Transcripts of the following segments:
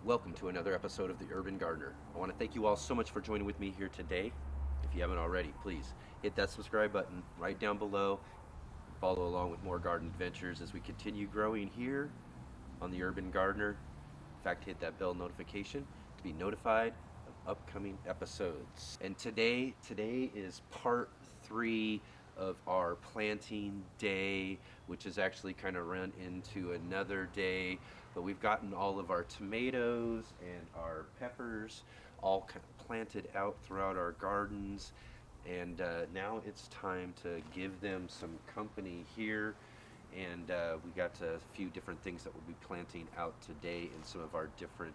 Welcome to another episode of The Urban Gardener. I want to thank you all so much for joining with me here today. If you haven't already, please hit that subscribe button right down below. Follow along with more garden adventures as we continue growing here on The Urban Gardener. In fact, hit that bell notification to be notified of upcoming episodes. And today is part 3 of our planting day, which is actually kind of run into another day. But we've gotten all of our tomatoes and our peppers all kind of planted out throughout our gardens. And now it's time to give them some company here. And we got a few different things that we'll be planting out today in some of our different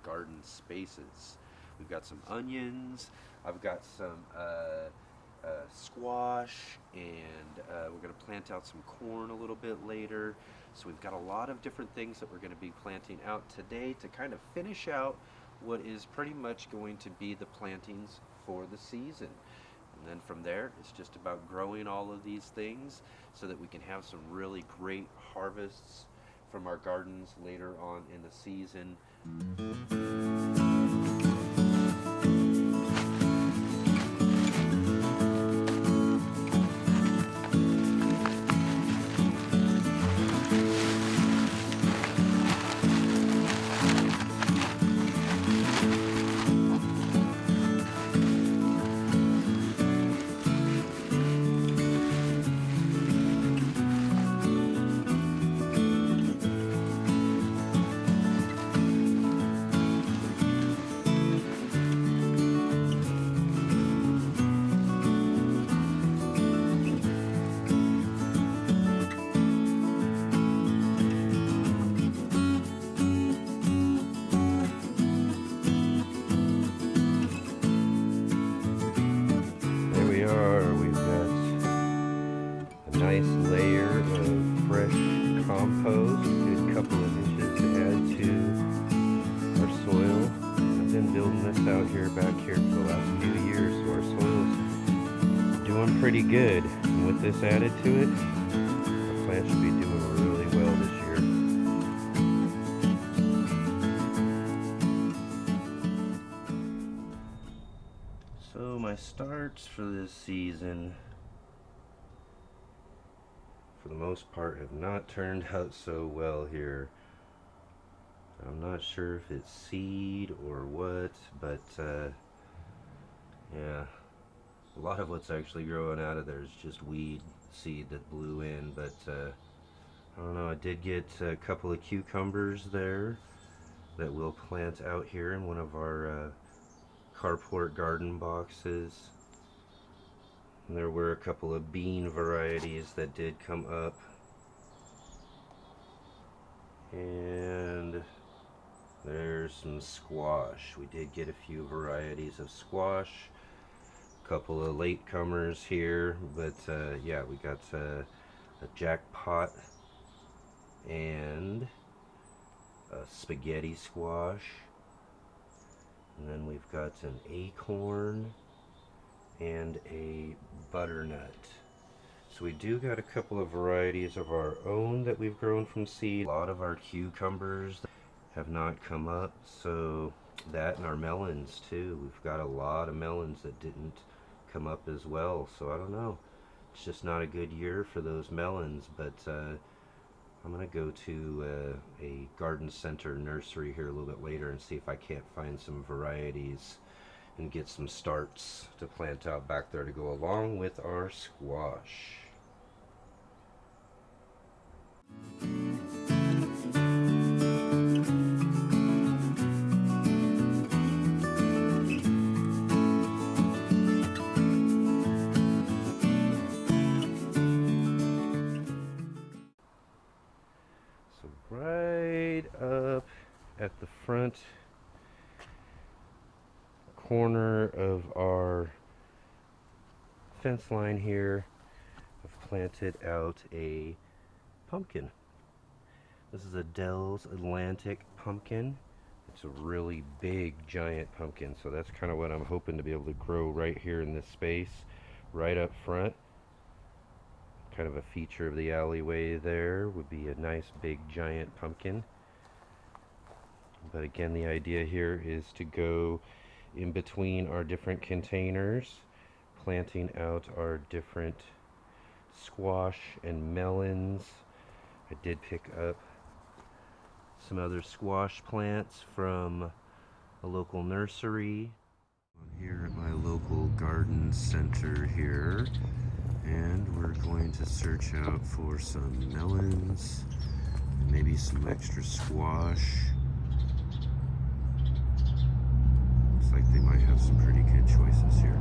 garden spaces. We've got some onions, I've got some squash, and we're going to plant out some corn a little bit later. So we've got a lot of different things that we're going to be planting out today to kind of finish out what is pretty much going to be the plantings for the season. And then from there, it's just about growing all of these things so that we can have some really great harvests from our gardens later on in the season. Nice layer of fresh compost, a good couple of inches to add to our soil. I've been building this out back here for the last few years, so our soil's doing pretty good. And with this added to it, our plant should be doing really well this year. So my starts for this season, for the most part, have not turned out so well here. I'm not sure if it's seed or what, but yeah, a lot of what's actually growing out of there is just weed seed that blew in. But I don't know, I did get a couple of cucumbers there that we'll plant out here in one of our carport garden boxes. And there were a couple of bean varieties that did come up. And there's some squash. We did get a few varieties of squash. A couple of latecomers here. But yeah, we got a jackpot and a spaghetti squash. And then we've got an acorn and a butternut. So we do got a couple of varieties of our own that we've grown from seed. A lot of our cucumbers have not come up, so that, and our melons too. We've got a lot of melons that didn't come up as well, so I don't know. It's just not a good year for those melons, but I'm gonna go to a garden center nursery here a little bit later and see if I can't find some varieties and get some starts to plant out back there to go along with our squash. So right up at the front corner of our fence line here, I've planted out a pumpkin. This is a Dell's Atlantic pumpkin. It's a really big, giant pumpkin, so that's kind of what I'm hoping to be able to grow right here in this space, right up front. Kind of a feature of the alleyway there would be a nice, big, giant pumpkin. But again, the idea here is to go in between our different containers, planting out our different squash and melons. I did pick up some other squash plants from a local nursery. Here at my local garden center here, and we're going to search out for some melons, maybe some extra squash. Looks like they might have some pretty good choices here.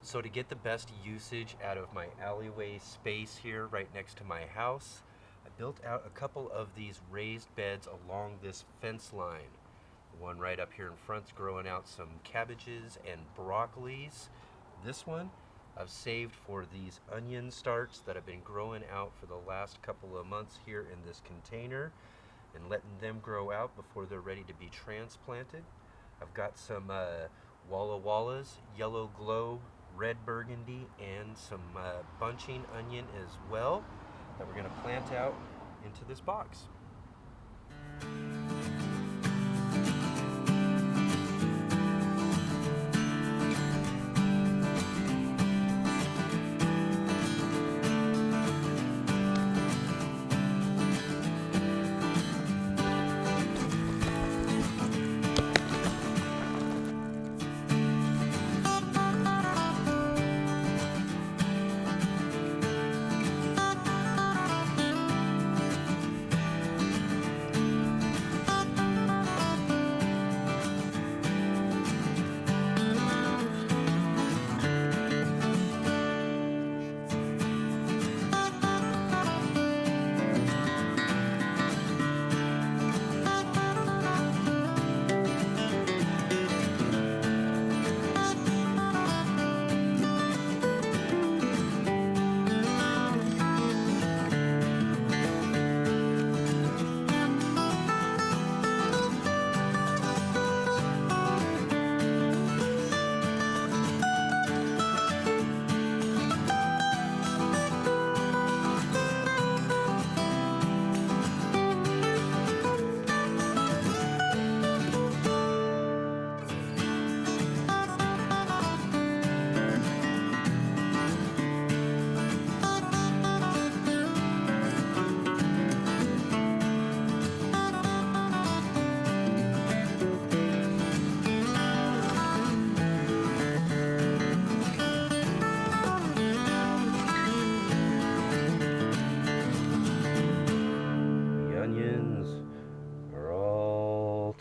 So to get the best usage out of my alleyway space here right next to my house, I built out a couple of these raised beds along this fence line. The one right up here in front's growing out some cabbages and broccolis. This one I've saved for these onion starts that have been growing out for the last couple of months here in this container, and letting them grow out before they're ready to be transplanted. I've got some Walla Wallas, yellow glow, red burgundy, and some bunching onion as well that we're going to plant out into this box.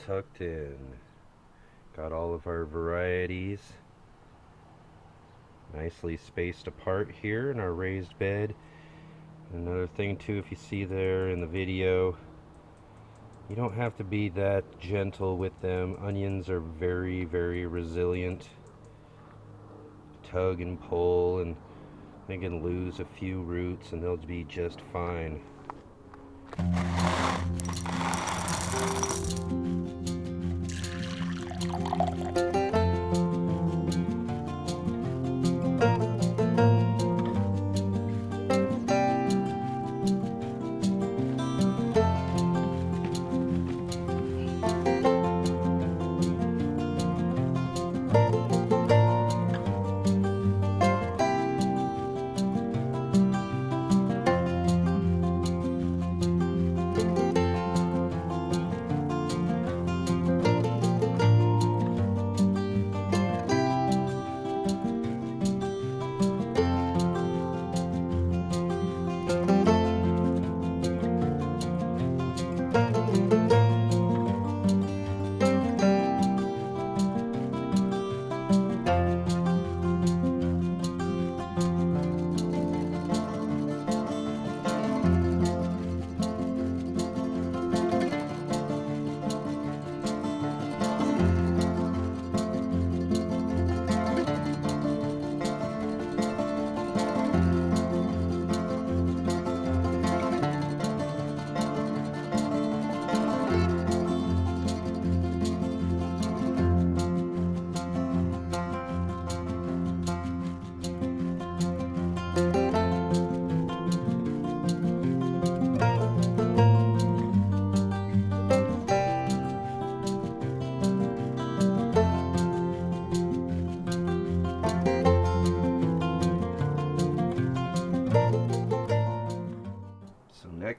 Tucked in. Got all of our varieties nicely spaced apart here in our raised bed. Another thing too, if you see there in the video, you don't have to be that gentle with them. Onions are very, very resilient. Tug and pull, and they can lose a few roots and they'll be just fine.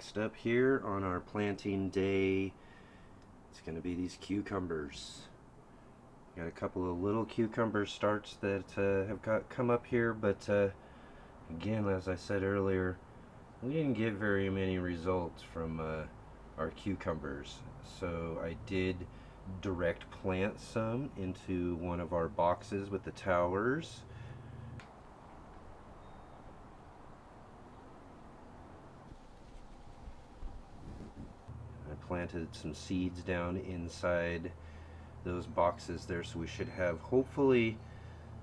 Next up here on our planting day, it's going to be these cucumbers. Got a couple of little cucumber starts that have come up here, but again, as I said earlier, we didn't get very many results from our cucumbers. So I did direct plant some into one of our boxes with the towers. I planted some seeds down inside those boxes there, so we should have hopefully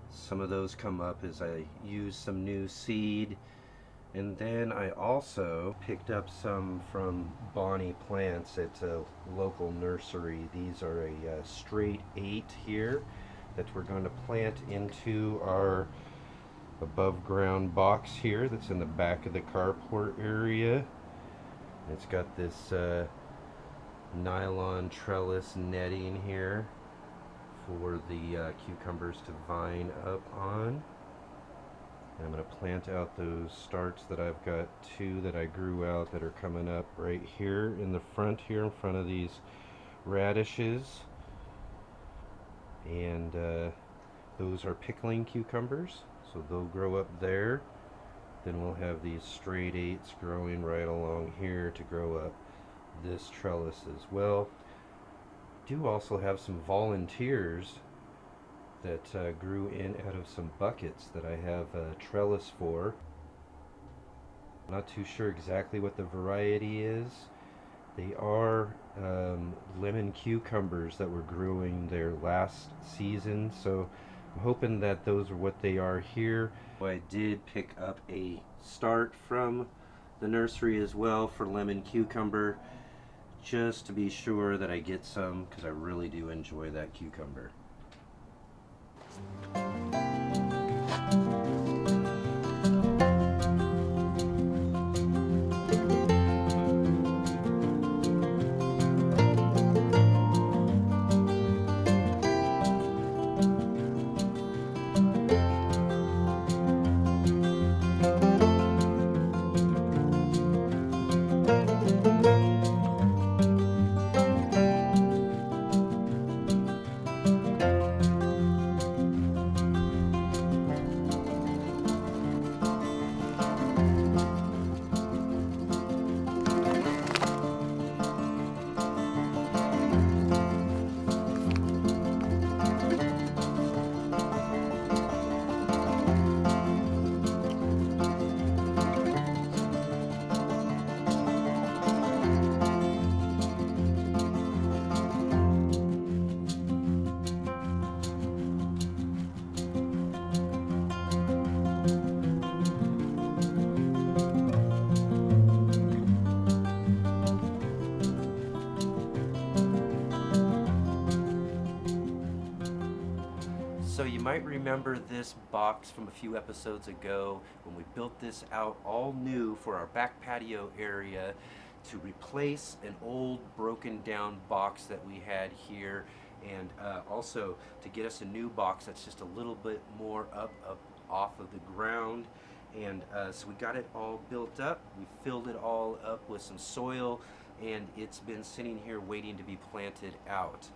some of those come up as I use some new seed. And then I also picked up some from Bonnie Plants at a local nursery. These are a straight 8 here that we're going to plant into our above ground box here that's in the back of the carport area. It's got this nylon trellis netting here for the cucumbers to vine up on. And I'm going to plant out those starts that I've got 2 that I grew out that are coming up right here in the front here, in front of these radishes. And those are pickling cucumbers, so they'll grow up there. Then we'll have these straight 8s growing right along here to grow up this trellis as well. Do also have some volunteers that grew in out of some buckets that I have a trellis for. Not too sure exactly what the variety is. They are lemon cucumbers that were growing there last season, so I'm hoping that those are what they are here. I did pick up a start from the nursery as well for lemon cucumber, just to be sure that I get some, because I really do enjoy that cucumber. So you might remember this box from a few episodes ago when we built this out all new for our back patio area to replace an old broken down box that we had here, and also to get us a new box that's just a little bit more up off of the ground. And so we got it all built up, we filled it all up with some soil, and it's been sitting here waiting to be planted out.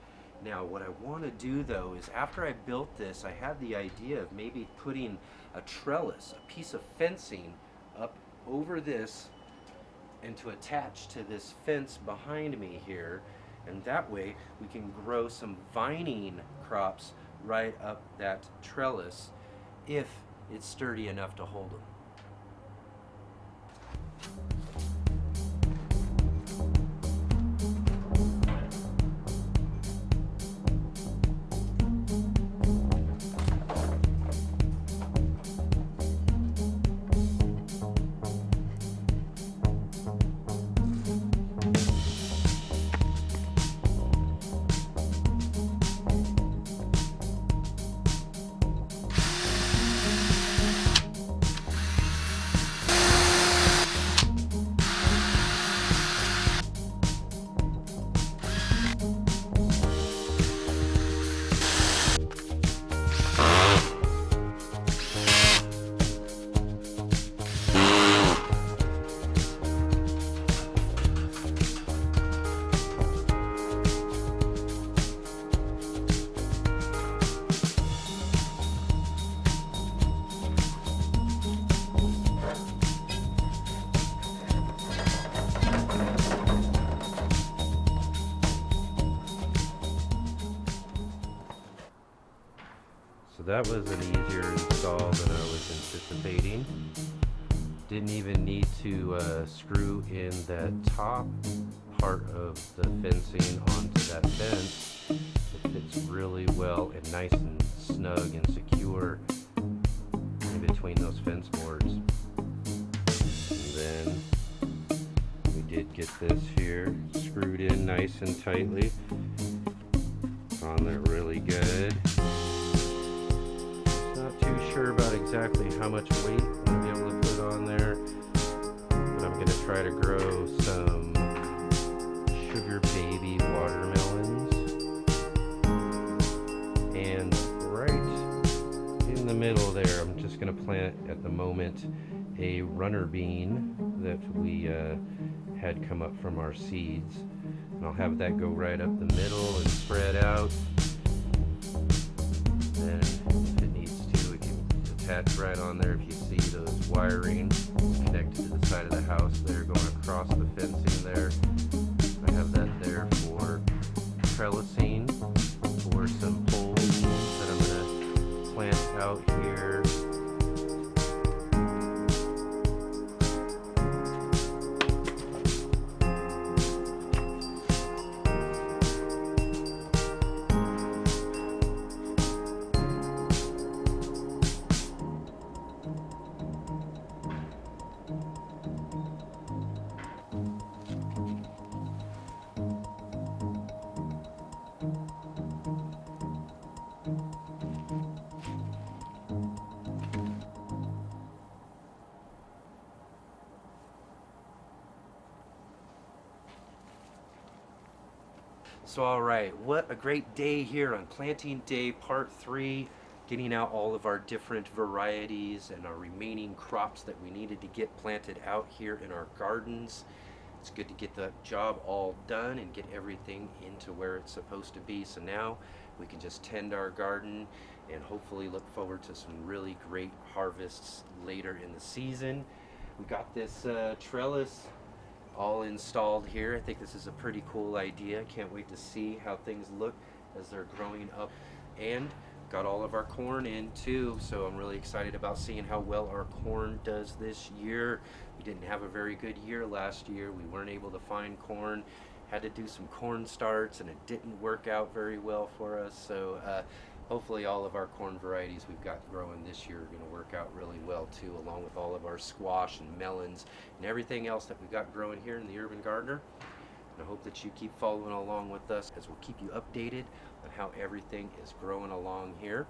Now what I want to do though is, after I built this, I had the idea of maybe putting a trellis, a piece of fencing up over this and to attach to this fence behind me here, and that way we can grow some vining crops right up that trellis if it's sturdy enough to hold them. So that was an easier install than I was anticipating. Didn't even need to screw in that top part of the fencing onto that fence. It fits really well and nice and snug and secure in between those fence boards. And then we did get this here screwed in nice and tightly. On there really good. Not too sure about exactly how much weight I'm going to be able to put on there, but I'm going to try to grow some sugar baby watermelons. And right in the middle there, I'm just going to plant at the moment a runner bean that we had come up from our seeds. And I'll have that go right up the middle and spread out. Then if it needs to, it can attach right on there. If you see those wiring connected to the side of the house there going across the fencing there, I have that there for trellising for some poles that I'm going to plant out here. So all right, what a great day here on planting day part 3, getting out all of our different varieties and our remaining crops that we needed to get planted out here in our gardens. It's good to get the job all done and get everything into where it's supposed to be. So now we can just tend our garden and hopefully look forward to some really great harvests later in the season. We got this trellis all installed here. I think this is a pretty cool idea. Can't wait to see how things look as they're growing up. And got all of our corn in too, so I'm really excited about seeing how well our corn does this year. We didn't have a very good year last year. We weren't able to find corn, had to do some corn starts, and it didn't work out very well for us. So hopefully all of our corn varieties we've got growing this year are going to work out really well too, along with all of our squash and melons and everything else that we've got growing here in the Urban Gardener. And I hope that you keep following along with us, as we'll keep you updated on how everything is growing along here.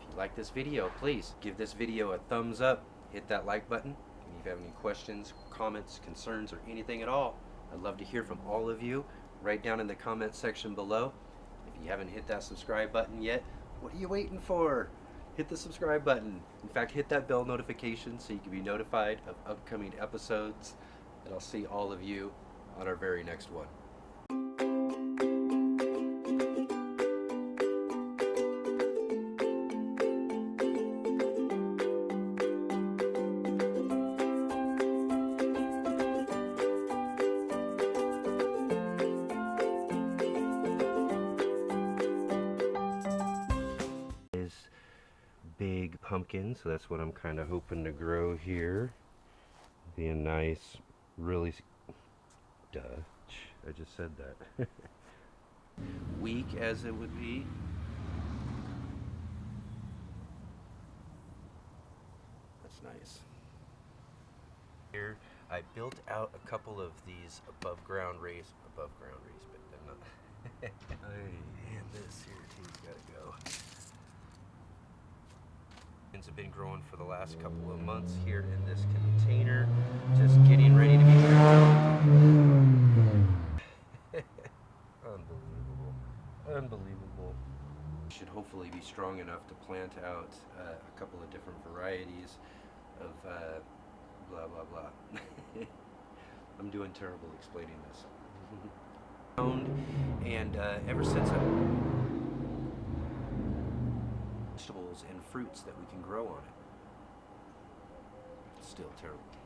If you like this video, please give this video a thumbs up, hit that like button. And if you have any questions, comments, concerns, or anything at all, I'd love to hear from all of you. Right down in the comment section below. If you haven't hit that subscribe button yet, what are you waiting for? Hit the subscribe button. In fact, hit that bell notification so you can be notified of upcoming episodes. And I'll see all of you on our very next one. Big pumpkin, so that's what I'm kind of hoping to grow here. Be a nice, really, I just said that. Weak as it would be. That's nice. Here, I built out a couple of these above ground raised, but they're not. And this here too's gotta go. Have been growing for the last couple of months here in this container, just getting ready to be unbelievable. Should hopefully be strong enough to plant out a couple of different varieties of blah blah blah. I'm doing terrible explaining this. And ever since vegetables and fruits that we can grow on it. Still terrible.